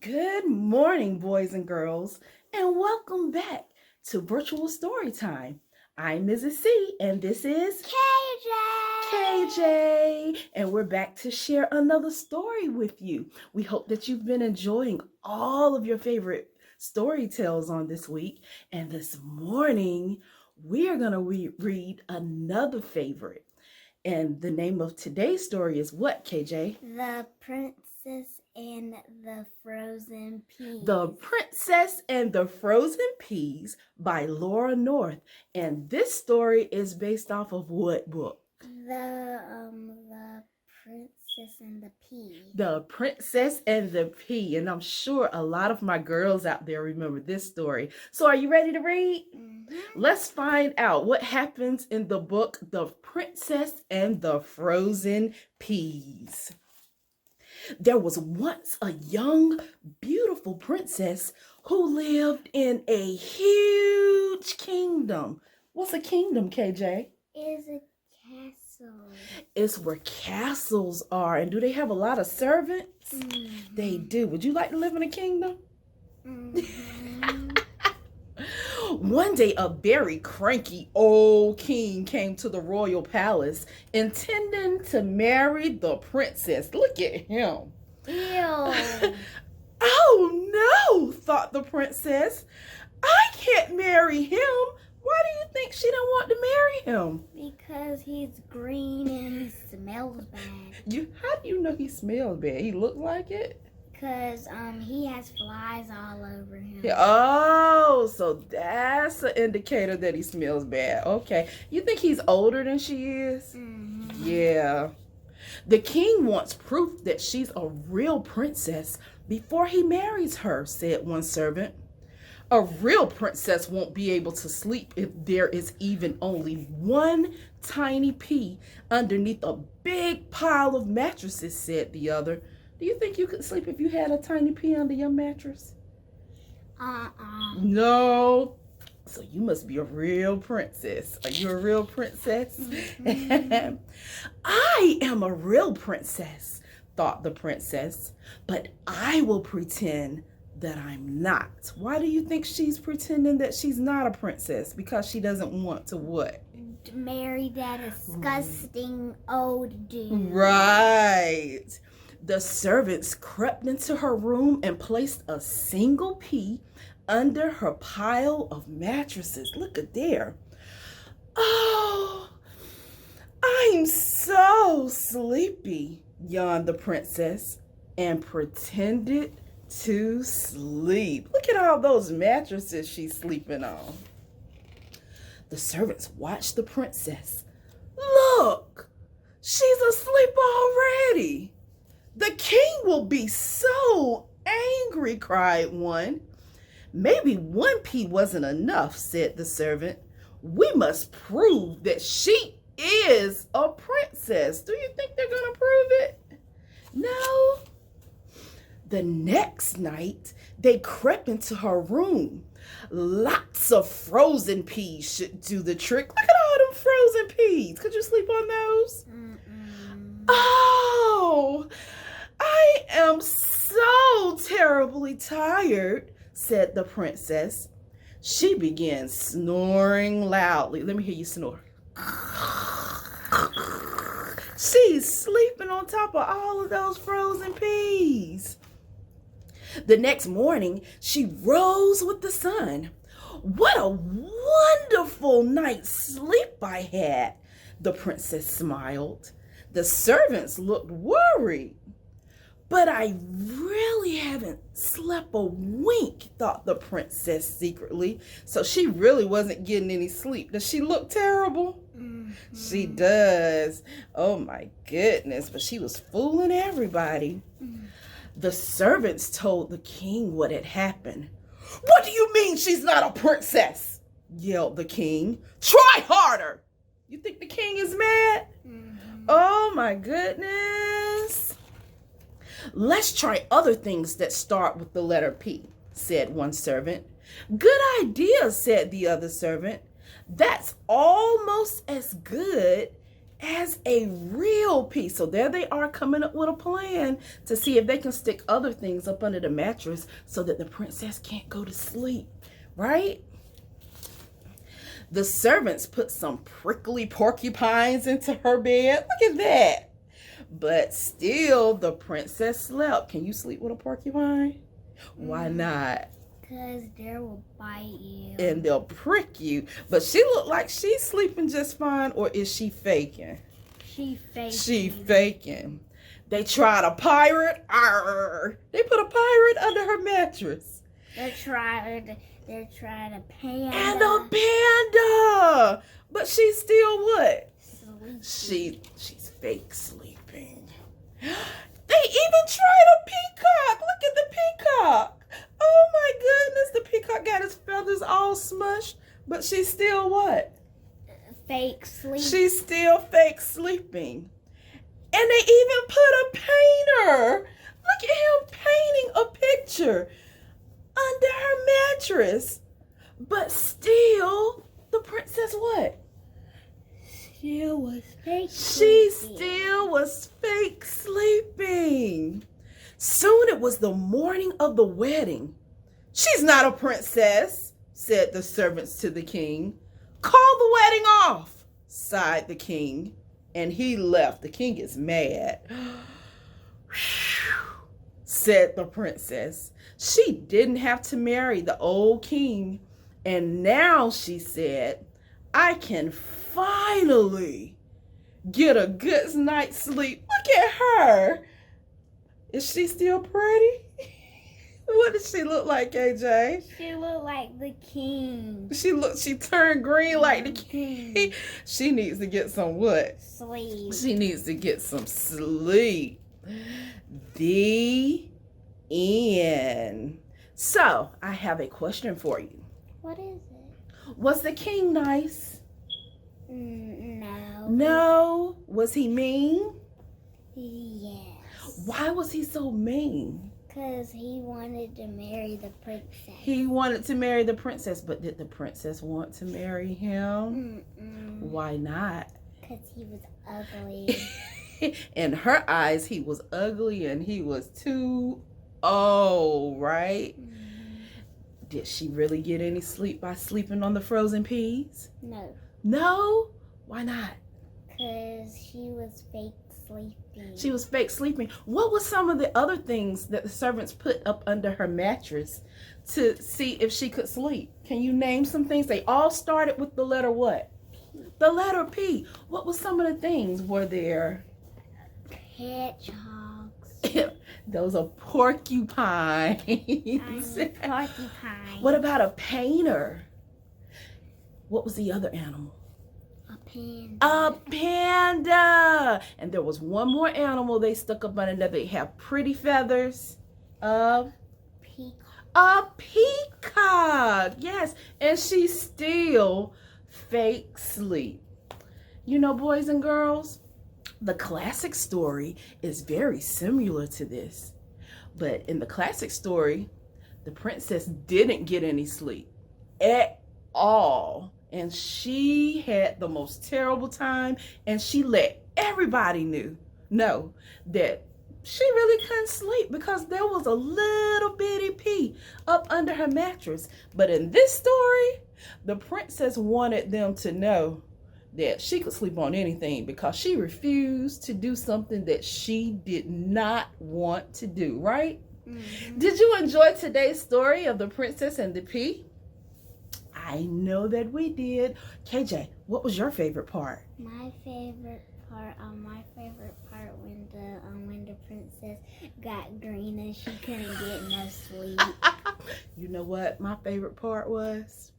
Good morning, boys and girls, and welcome back to Virtual Story Time. I'm Mrs. C, and this is KJ, and we're back to share another story with you. We hope that you've been enjoying all of your favorite story tales on this week, and this morning we are going to read another favorite. And the name of today's story is what, KJ? The Princess and the Frozen Peas. The Princess and the Frozen Peas by Laura North. And this story is based off of what book? The Princess and the Pea. The Princess and the Pea. And I'm sure a lot of my girls out there remember this story. So are you ready to read? Let's find out what happens in the book, The Princess and the Frozen Peas. There was once a young, beautiful princess who lived in a huge kingdom. What's a kingdom, KJ? It's a castle. It's where castles are. And do they have a lot of servants? They do. Would you like to live in a kingdom? One day, a very cranky old king came to the royal palace intending to marry the princess. Look at him. Ew. Oh no, thought the princess. I can't marry him. Why do you think she didn't want to marry him? Because he's green and he smells bad. How do you know he smells bad? He looked like it? Because he has flies all over him. Oh, so that's an indicator that he smells bad. Okay. You think he's older than she is? Yeah. The king wants proof that she's a real princess before he marries her, said one servant. A real princess won't be able to sleep if there is even only one tiny pea underneath a big pile of mattresses, said the other. Do you think you could sleep if you had a tiny pea under your mattress? No. So you must be a real princess. Are you a real princess? I am a real princess, thought the princess, but I will pretend that I'm not. Why do you think she's pretending that she's not a princess? Because she doesn't want to what? Marry that disgusting old dude. Right. The servants crept into her room and placed a single pea under her pile of mattresses. Look at there. Oh, I'm so sleepy, yawned the princess and pretended to sleep. Look at all those mattresses she's sleeping on. The servants watched the princess. Look, she's asleep already. The king will be so angry, cried one. Maybe one pea wasn't enough, said the servant. We must prove that she is a princess. Do you think they're going to prove it? No. The next night, they crept into her room. Lots of frozen peas should do the trick. Look at all them frozen peas. Could you sleep on those? Oh, I am so terribly tired, said the princess. She began snoring loudly. Let me hear you snore. She's sleeping on top of all of those frozen peas. The next morning, she rose with the sun. What a wonderful night's sleep I had, the princess smiled. The servants looked worried. But I really haven't slept a wink, thought the princess secretly. So she really wasn't getting any sleep. Does she look terrible? She does. Oh my goodness. But she was fooling everybody. The servants told the king what had happened. What do you mean she's not a princess? Yelled the king. Try harder. You think the king is mad? Oh my goodness. Let's try other things that start with the letter P, said one servant. Good idea, said the other servant. That's almost as good as a real pea. So there they are coming up with a plan to see if they can stick other things up under the mattress so that the princess can't go to sleep, right? The servants put some prickly porcupines into her bed. Look at that. But still, the princess slept. Can you sleep with a porcupine? Why not? Because they will bite you. And they'll prick you. But she looked like she's sleeping just fine, or is she faking? She faking. She faking. They tried a pirate. Arr! They put a pirate under her mattress. They tried a panda. And a panda. But she's still what? Sleepy. She's fake sleeping. They even tried a peacock. Look at the peacock. Oh my goodness. The peacock got his feathers all smushed. But she's still what? Fake sleeping. She's still fake sleeping. And they even put a painter. Look at him painting a picture under her mattress. But still, the princess what? Still was fake She sleeping. still was fake sleeping. Soon it was the morning of the wedding. She's not a princess, said the servants to the king. Call the wedding off, sighed the king. And he left. The king is mad. Said the princess. She didn't have to marry the old king. And now, she said, I can finally get a good night's sleep. Look at her. Is she still pretty? What does she look like, AJ? She looked like the king. She turned green like the king. She needs to get some what? Sleep. She needs to get some sleep. The end. So, I have a question for you. What is it? Was the king nice? No. No. Was he mean? Yes. Why was he so mean? Because he wanted to marry the princess. He wanted to marry the princess, but did the princess want to marry him? Why not? Because he was ugly. In her eyes, he was ugly and he was too old, right? Did she really get any sleep by sleeping on the frozen peas? No. No? Why not? Because she was fake sleeping. She was fake sleeping. What was some of the other things that the servants put up under her mattress to see if she could sleep? Can you name some things? They all started with the letter what? P. The letter P. What was some of the things? Were there? Hedgehogs. Those are porcupines. Porcupine. What about a painter? What was the other animal? A panda. A panda. And there was one more animal they stuck up under there. They have pretty feathers. Peacock. A peacock. Yes. And she still fake sleep. You know, boys and girls, the classic story is very similar to this. But in the classic story, the princess didn't get any sleep at all. And she had the most terrible time. And she let everybody know that she really couldn't sleep because there was a little bitty pea up under her mattress. But in this story, the princess wanted them to know that she could sleep on anything because she refused to do something that she did not want to do, right? Did you enjoy today's story of the princess and the pea? I know that we did. KJ, what was your favorite part? My favorite part when the princess got green and she couldn't get no sleep. You know what my favorite part was?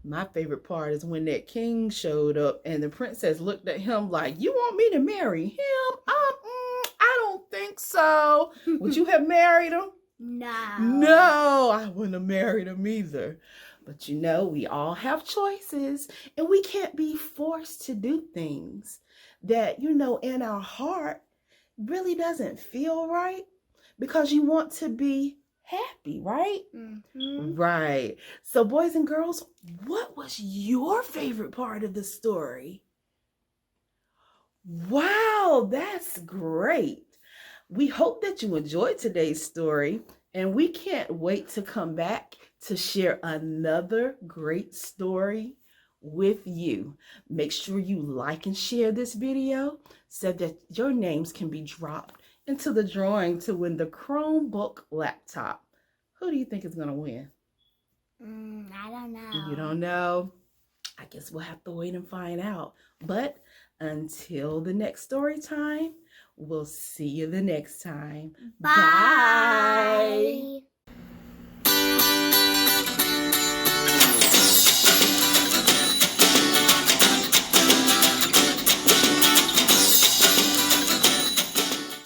My favorite part is when that king showed up and the princess looked at him like, you want me to marry him? I don't think so. Would you have married him? No. No, I wouldn't have married him either. But you know, we all have choices and we can't be forced to do things that, you know, in our heart really doesn't feel right because you want to be happy, right? Right. So boys and girls, what was your favorite part of the story? Wow, that's great. We hope that you enjoyed today's story, and we can't wait to come back to share another great story with you. Make sure you like and share this video so that your names can be dropped into the drawing to win the Chromebook laptop. Who do you think is going to win? I don't know. You don't know? I guess we'll have to wait and find out. But until the next story time, we'll see you the next time. Bye. Bye.